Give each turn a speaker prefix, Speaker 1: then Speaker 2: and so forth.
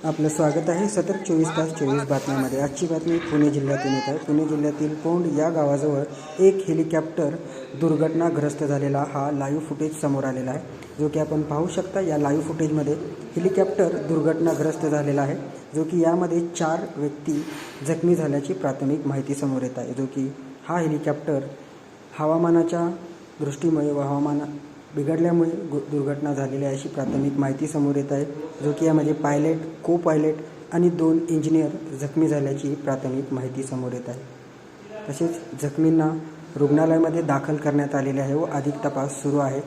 Speaker 1: आपलं स्वागत आहे सतत 24 तास 24 बातम्यांमध्ये। आजची बातमी पुणे जिल्ह्यातून येत आहे। पुणे जिल्ह्यातील कोंड या गावाजवळ एक हेलिकॉप्टर दुर्घटनाग्रस्त झालेला हा लाईव्ह फुटेज समोर आलेला आहे, जो की आपण पाहू शकता। या लाईव्ह फुटेजमध्ये हेलिकॉप्टर दुर्घटनाग्रस्त झालेला आहे, जो की यामध्ये 4 व्यक्ती जखमी झाल्याची प्राथमिक माहिती समोर येत आहे। जो की हा हेलिकॉप्टर हवामानाच्या दृष्टीमुळे व हवामान बिघडल्यामुळे दुर्घटना झालेली आहे अशी प्राथमिक माहिती समोर येत आहे। जो की यामध्ये पायलट, को पायलट आणि 2 इंजिनियर जखमी झाल्याची प्राथमिक माहिती समोर येत आहे। तसेच जखमींना रुग्णालयामध्ये दाखल करण्यात आलेले आहे व अधिक तपास सुरू आहे।